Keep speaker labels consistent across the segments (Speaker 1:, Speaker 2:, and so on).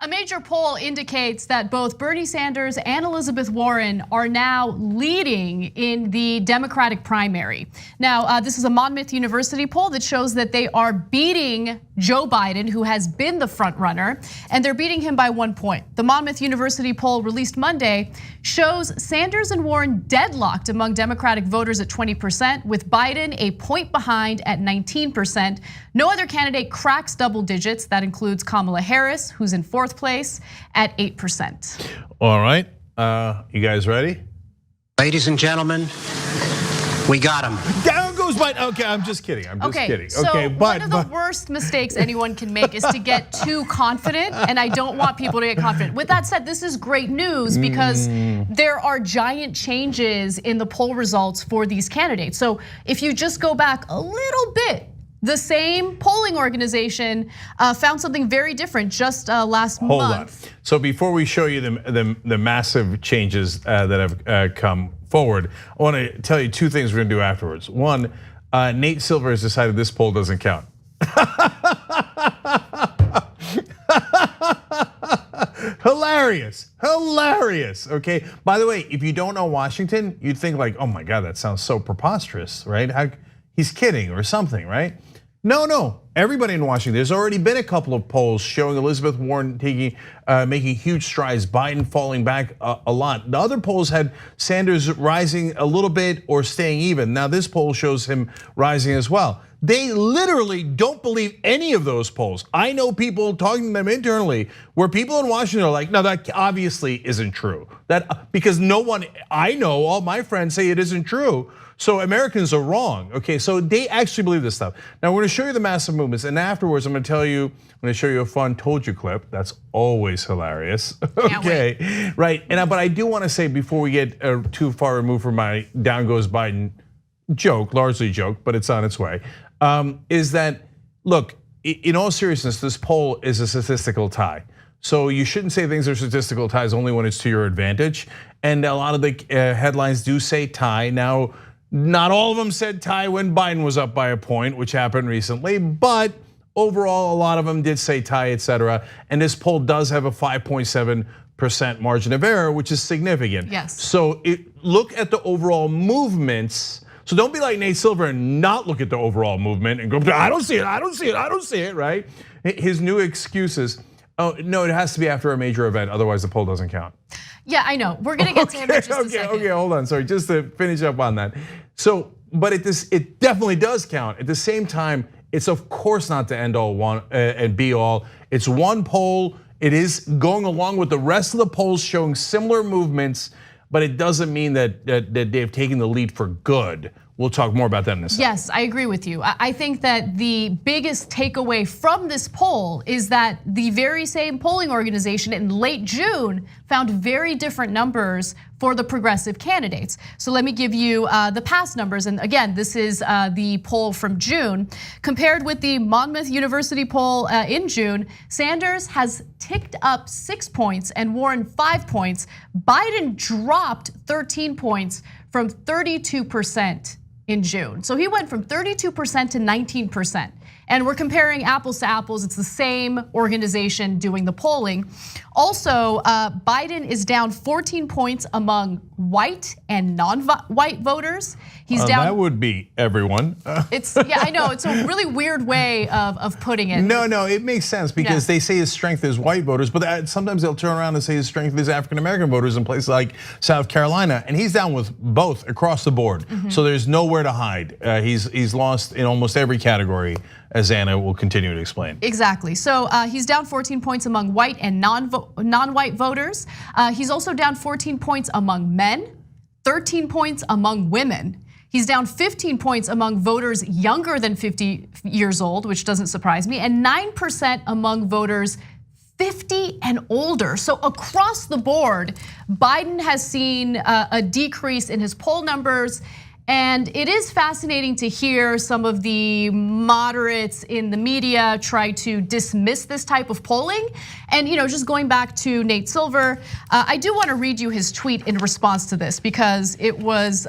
Speaker 1: A major poll indicates that both Bernie Sanders and Elizabeth Warren are now leading in the Democratic primary. Now, this is a Monmouth University poll that shows that they are beating Joe Biden, who has been the front runner, and they're beating him by 1 point. The Monmouth University poll released Monday shows Sanders and Warren deadlocked among Democratic voters at 20%, with Biden a point behind at 19%. No other candidate cracks double digits. That includes Kamala Harris, who's in fourth place at 8%.
Speaker 2: All right, you guys ready?
Speaker 3: Ladies and gentlemen, we got him.
Speaker 2: Down goes Biden. Okay, I'm just kidding. I'm just kidding.
Speaker 1: So
Speaker 2: okay,
Speaker 1: one of the worst mistakes anyone can make is to get too confident, and I don't want people to get confident. With that said, this is great news because there are giant changes in the poll results for these candidates. So if you just go back a little bit, the same polling organization found something very different just last month.
Speaker 2: Hold on. So before we show you the massive changes that have come forward, I want to tell you two things we're going to do afterwards. One, Nate Silver has decided this poll doesn't count. Hilarious, hilarious. Okay. By the way, if you don't know Washington, you'd think like, oh my God, that sounds so preposterous, right? He's kidding or something, right? No, everybody in Washington. There's already been a couple of polls showing Elizabeth Warren making huge strides, Biden falling back a lot. The other polls had Sanders rising a little bit or staying even. Now this poll shows him rising as well. They literally don't believe any of those polls. I know people talking to them internally where people in Washington are like, no, that obviously isn't true. Because no one, I know, all my friends say it isn't true. So Americans are wrong, okay? So they actually believe this stuff. Now we're gonna show you the massive movements, and afterwards I'm gonna show you a fun told you clip. That's always hilarious, okay? Right, but I do wanna say before we get too far removed from my down goes Biden joke, largely joke, but it's on its way, is that, look, in all seriousness, this poll is a statistical tie. So you shouldn't say things are statistical ties only when it's to your advantage. And a lot of the headlines do say tie. Now, not all of them said tie when Biden was up by a point, which happened recently, but overall, a lot of them did say tie, etc. And this poll does have a 5.7% margin of error, which is significant.
Speaker 1: Yes.
Speaker 2: So look at the overall movements. So don't be like Nate Silver and not look at the overall movement and go, I don't see it, I don't see it, I don't see it, right? His new excuses, oh, no, it has to be after a major event, otherwise the poll doesn't count.
Speaker 1: Yeah, I know. We're gonna get to him in just a second.
Speaker 2: Okay, hold on. Sorry, just to finish up on that. So, but it definitely does count. At the same time, it's of course not the end all one and be all. It's one poll. It is going along with the rest of the polls showing similar movements, but it doesn't mean that they've taken the lead for good. We'll talk more about that in a second.
Speaker 1: Yes, I agree with you. I think that the biggest takeaway from this poll is that the very same polling organization in late June found very different numbers for the progressive candidates. So let me give you the past numbers. And again, this is the poll from June. Compared with the Monmouth University poll in June, Sanders has ticked up 6 points and Warren 5 points. Biden dropped 13 points from 32% in June. So he went from 32% to 19%. And we're comparing apples to apples. It's the same organization doing the polling. Also, Biden is down 14 points among white and non-white voters. He's down.
Speaker 2: That would be everyone.
Speaker 1: Yeah, I know. It's a really weird way of putting it.
Speaker 2: No, it makes sense because they say his strength is white voters, but sometimes they'll turn around and say his strength is African American voters in places like South Carolina, and he's down with both across the board. So there's nowhere to hide. He's lost in almost every category, as Anna will continue to explain.
Speaker 1: Exactly. So he's down 14 points among white and non-white voters. He's also down 14 points among men, 13 points among women. He's down 15 points among voters younger than 50 years old, which doesn't surprise me, and 9% among voters 50 and older. So across the board, Biden has seen a decrease in his poll numbers. And it is fascinating to hear some of the moderates in the media try to dismiss this type of polling. And just going back to Nate Silver, I do want to read you his tweet in response to this because it was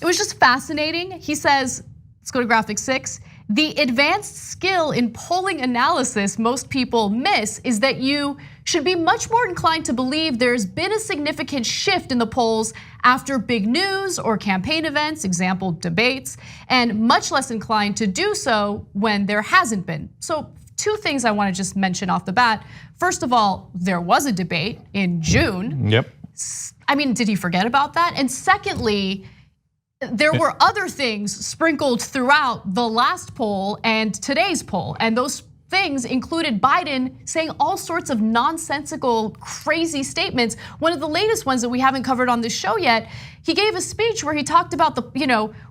Speaker 1: just fascinating. He says, let's go to graphic 6. The advanced skill in polling analysis most people miss is that you should be much more inclined to believe there's been a significant shift in the polls after big news or campaign events, example, debates, and much less inclined to do so when there hasn't been. So 2 things I want to just mention off the bat. First of all, there was a debate in June.
Speaker 2: Yep.
Speaker 1: I mean, did he forget about that? And secondly, there were other things sprinkled throughout the last poll and today's poll. And those things included Biden saying all sorts of nonsensical, crazy statements. One of the latest ones that we haven't covered on this show yet, he gave a speech where he talked about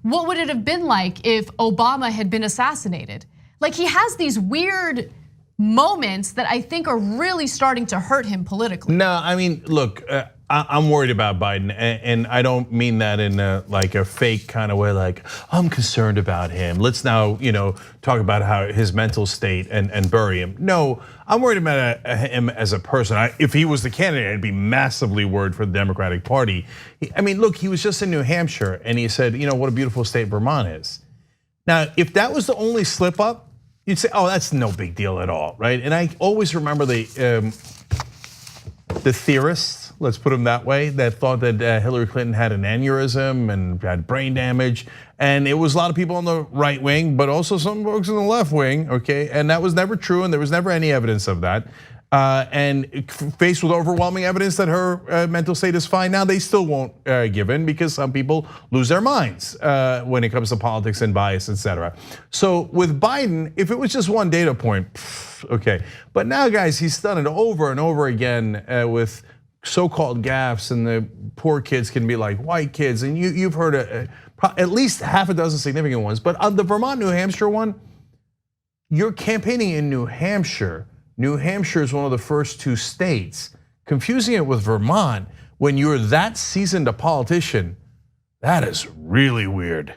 Speaker 1: what would it have been like if Obama had been assassinated? Like, he has these weird moments that I think are really starting to hurt him politically.
Speaker 2: No, I mean, look, I'm worried about Biden, and I don't mean that in a fake kind of way, like I'm concerned about him. Let's now, talk about how his mental state and bury him. No, I'm worried about him as a person. If he was the candidate, I'd be massively worried for the Democratic Party. I mean, look, he was just in New Hampshire, and he said, what a beautiful state Vermont is. Now, if that was the only slip up, you'd say, oh, that's no big deal at all, right? And I always remember the theorists, let's put them that way, that thought that Hillary Clinton had an aneurysm and had brain damage. And it was a lot of people on the right wing, but also some folks on the left wing, okay? And that was never true, and there was never any evidence of that. And faced with overwhelming evidence that her mental state is fine now, they still won't give in because some people lose their minds when it comes to politics and bias, etc. So with Biden, if it was just one data point, okay. But now, guys, he's done it over and over again with so-called gaffes, and the poor kids can be like white kids, and you've heard at least half a dozen significant ones. But on the Vermont, New Hampshire one, you're campaigning in New Hampshire. New Hampshire is one of the first 2 states. Confusing it with Vermont when you're that seasoned a politician, that is really weird.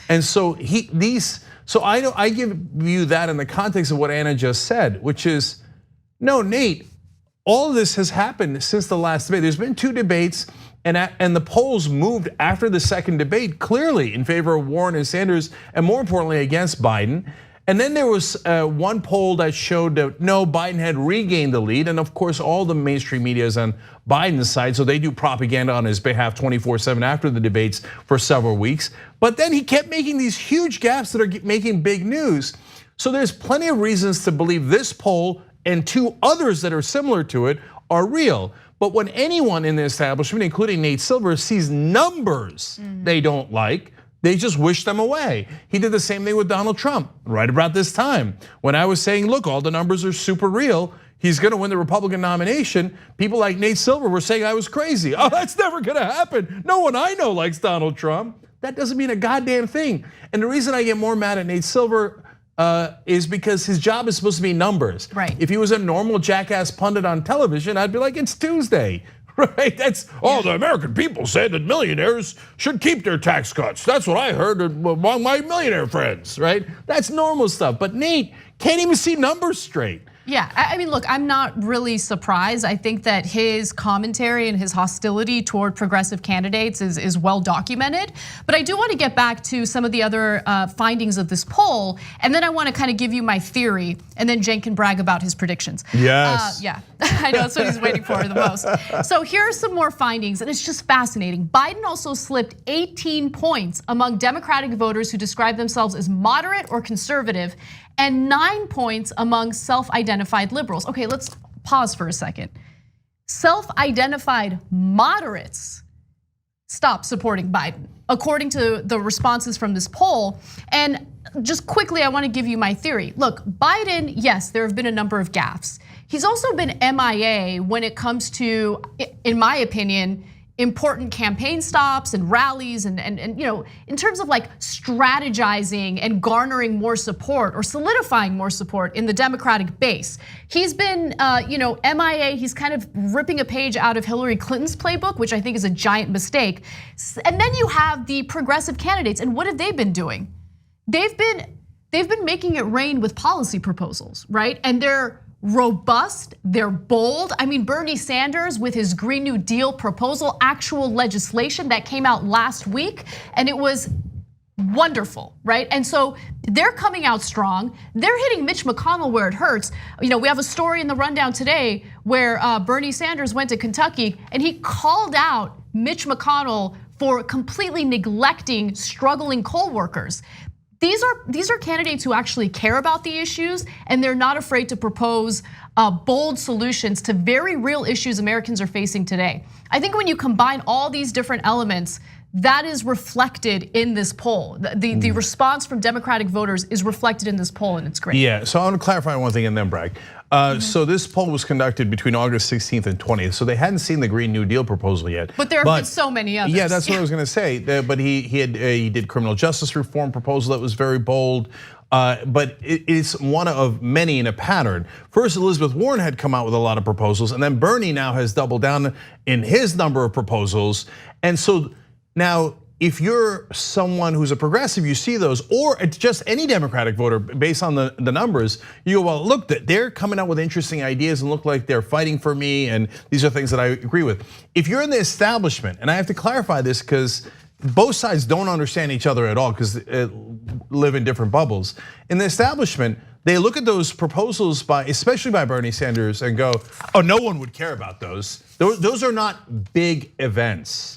Speaker 2: And so I give you that in the context of what Ana just said, which is, no, Nate, all of this has happened since the last debate. There's been 2 debates, and the polls moved after the second debate clearly in favor of Warren and Sanders, and more importantly against Biden. And then there was one poll that showed that no, Biden had regained the lead, and of course all the mainstream media is on Biden's side, so they do propaganda on his behalf 24/7 after the debates for several weeks. But then he kept making these huge gaps that are making big news. So there's plenty of reasons to believe this poll and 2 others that are similar to it are real. But when anyone in the establishment, including Nate Silver, sees numbers they don't like, they just wish them away. He did the same thing with Donald Trump right about this time. When I was saying, look, all the numbers are super real, he's gonna win the Republican nomination, people like Nate Silver were saying I was crazy. Oh, that's never gonna happen. No one I know likes Donald Trump. That doesn't mean a goddamn thing. And the reason I get more mad at Nate Silver is because his job is supposed to be numbers.
Speaker 1: Right.
Speaker 2: If he was a normal jackass pundit on television, I'd be like, it's Tuesday. Right, that's the American people say that millionaires should keep their tax cuts. That's what I heard among my millionaire friends, right? That's normal stuff. But Nate can't even see numbers straight.
Speaker 1: Yeah, I mean, look, I'm not really surprised. I think that his commentary and his hostility toward progressive candidates is well documented. But I do want to get back to some of the other findings of this poll, and then I want to kind of give you my theory, and then Cenk can brag about his predictions.
Speaker 2: Yes.
Speaker 1: Yeah, I know that's what he's waiting for the most. So here are some more findings, and it's just fascinating. Biden also slipped 18 points among Democratic voters who describe themselves as moderate or conservative, and 9 points among self-identified liberals. Okay, let's pause for a second. Self-identified moderates stopped supporting Biden, according to the responses from this poll. And just quickly, I want to give you my theory. Look, Biden, yes, there have been a number of gaffes. He's also been MIA when it comes to, in my opinion, important campaign stops and rallies and in terms of like strategizing and garnering more support or solidifying more support in the Democratic base. He's been MIA, he's kind of ripping a page out of Hillary Clinton's playbook, which I think is a giant mistake. And then you have the progressive candidates, and what have they been doing? They've been making it rain with policy proposals, right? And they're robust, they're bold. I mean, Bernie Sanders with his Green New Deal proposal, actual legislation that came out last week, and it was wonderful, right? And so they're coming out strong. They're hitting Mitch McConnell where it hurts. We have a story in the rundown today where Bernie Sanders went to Kentucky and he called out Mitch McConnell for completely neglecting struggling coal workers. These are candidates who actually care about the issues, and they're not afraid to propose bold solutions to very real issues Americans are facing today. I think when you combine all these different elements, that is reflected in this poll. The response from Democratic voters is reflected in this poll, and it's great.
Speaker 2: Yeah, so I want to clarify one thing and then brag. So this poll was conducted between August 16th and 20th, so they hadn't seen the Green New Deal proposal yet.
Speaker 1: But there have been so many others.
Speaker 2: Yeah, that's what I was going to say. But he did criminal justice reform proposal that was very bold. But it's one of many in a pattern. First, Elizabeth Warren had come out with a lot of proposals, and then Bernie now has doubled down in his number of proposals. And so now, if you're someone who's a progressive, you see those, or just any Democratic voter based on the numbers, you go, well, look, they're coming out with interesting ideas and look like they're fighting for me, and these are things that I agree with. If you're in the establishment, and I have to clarify this because both sides don't understand each other at all because they live in different bubbles. In the establishment, they look at those proposals especially by Bernie Sanders and go, oh, no one would care about those. Those are not big events.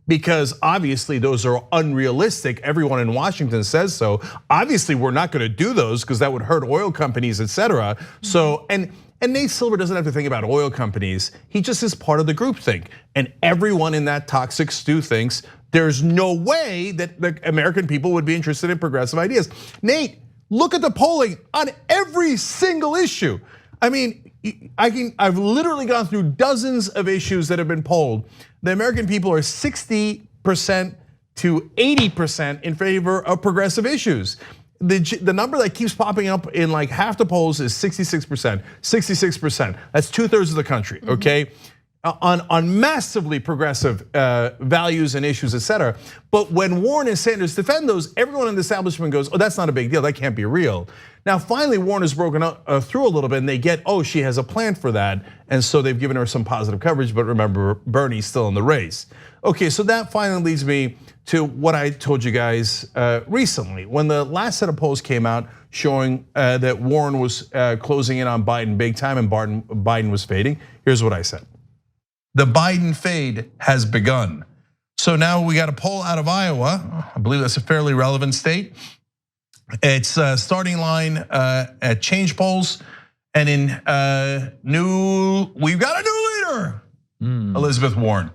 Speaker 2: Because obviously those are unrealistic. Everyone in Washington says so. Obviously, we're not going to do those because that would hurt oil companies, et cetera. So, and Nate Silver doesn't have to think about oil companies. He just is part of the groupthink. And everyone in that toxic stew thinks there's no way that the American people would be interested in progressive ideas. Nate, look at the polling on every single issue. I mean, I've literally gone through dozens of issues that have been polled. The American people are 60% to 80% in favor of progressive issues. The number that keeps popping up in like half the polls is 66%, 66%. That's 2/3 of the country, okay? On massively progressive values and issues, et cetera. But when Warren and Sanders defend those, everyone in the establishment goes, oh, that's not a big deal, that can't be real. Now, finally, Warren has broken through a little bit and they get, oh, she has a plan for that. And so they've given her some positive coverage, but remember, Bernie's still in the race. Okay, so that finally leads me to what I told you guys recently. When the last set of polls came out showing that Warren was closing in on Biden big time and Biden was fading, here's what I said. The Biden fade has begun. So now we got a poll out of Iowa. I believe that's a fairly relevant state. It's starting line at Change Polls, and we've got a new leader, Elizabeth Warren.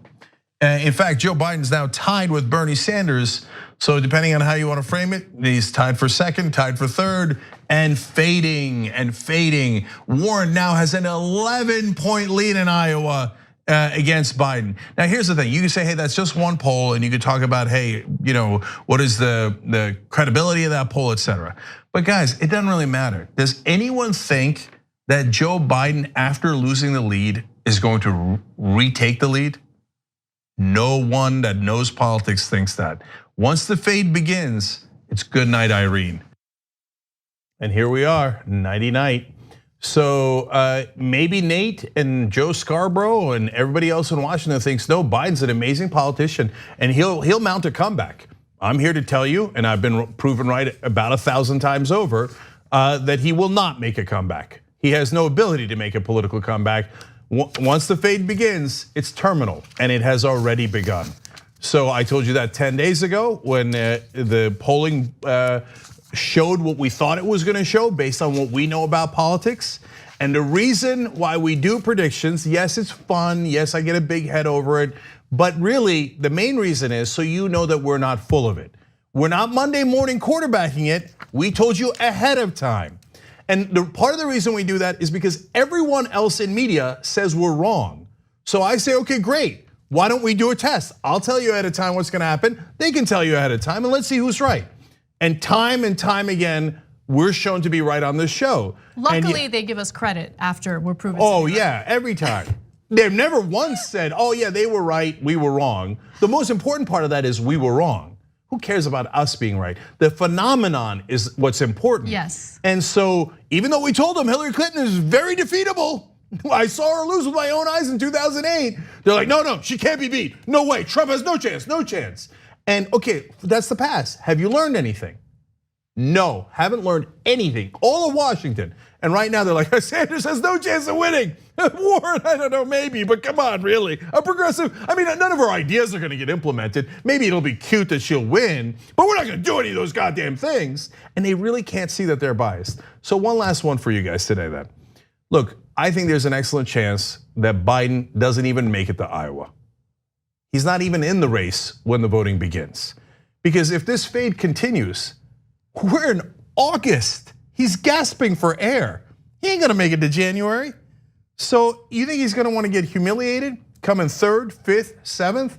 Speaker 2: In fact, Joe Biden's now tied with Bernie Sanders. So depending on how you want to frame it, he's tied for second, tied for third, and fading and fading. Warren now has an 11-point lead in Iowa against Biden. Now, here's the thing. You can say, hey, that's just one poll, and you could talk about, hey, what is the credibility of that poll, et cetera. But guys, it doesn't really matter. Does anyone think that Joe Biden, after losing the lead, is going to retake the lead? No one that knows politics thinks that. Once the fade begins, it's good night, Irene. And here we are, nighty-night. So maybe Nate and Joe Scarborough and everybody else in Washington thinks, no, Biden's an amazing politician and he'll mount a comeback. I'm here to tell you, and I've been proven right about 1,000 times over, that he will not make a comeback. He has no ability to make a political comeback. Once the fade begins, it's terminal, and it has already begun. So I told you that 10 days ago when the polling showed what we thought it was gonna show based on what we know about politics. And the reason why we do predictions, yes, it's fun, yes, I get a big head over it, but really the main reason is so you know that we're not full of it. We're not Monday morning quarterbacking it, we told you ahead of time. And part of the reason we do that is because everyone else in media says we're wrong. So I say, okay, great, why don't we do a test? I'll tell you ahead of time what's gonna happen, they can tell you ahead of time, and let's see who's right. And time again, we're shown to be right on this show.
Speaker 1: Luckily, they give us credit after we're proven.
Speaker 2: Oh yeah, every time. They've never once said, oh yeah, they were right, we were wrong. The most important part of that is we were wrong. Who cares about us being right? The phenomenon is what's important.
Speaker 1: Yes.
Speaker 2: And so even though we told them Hillary Clinton is very defeatable, I saw her lose with my own eyes in 2008. They're like, no, she can't be beat. No way, Trump has no chance, no chance. And okay, that's the past. Have you learned anything? No, haven't learned anything. All of Washington. And right now they're like, Sanders has no chance of winning. Warren, I don't know, maybe, but come on, really. A progressive, I mean, none of her ideas are gonna get implemented. Maybe it'll be cute that she'll win, but we're not gonna do any of those goddamn things. And they really can't see that they're biased. So one last one for you guys today then. Look, I think there's an excellent chance that Biden doesn't even make it to Iowa. He's not even in the race when the voting begins. Because if this fade continues, we're in August. He's gasping for air. He ain't gonna make it to January. So you think he's gonna wanna get humiliated, come in 3rd, 5th, 7th?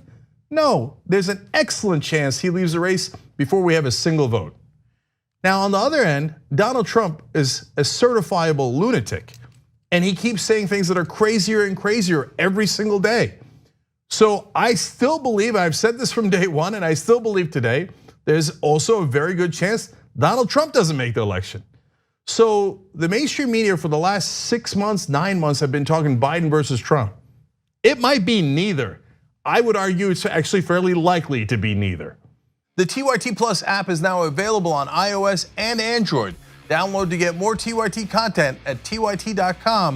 Speaker 2: No, there's an excellent chance he leaves the race before we have a single vote. Now on the other end, Donald Trump is a certifiable lunatic, and he keeps saying things that are crazier and crazier every single day. So I still believe, I've said this from day one, and I still believe today, there's also a very good chance Donald Trump doesn't make the election. So the mainstream media for the last 6 months, 9 months have been talking Biden versus Trump. It might be neither. I would argue it's actually fairly likely to be neither. The TYT Plus app is now available on iOS and Android. Download to get more TYT content at tyt.com/app.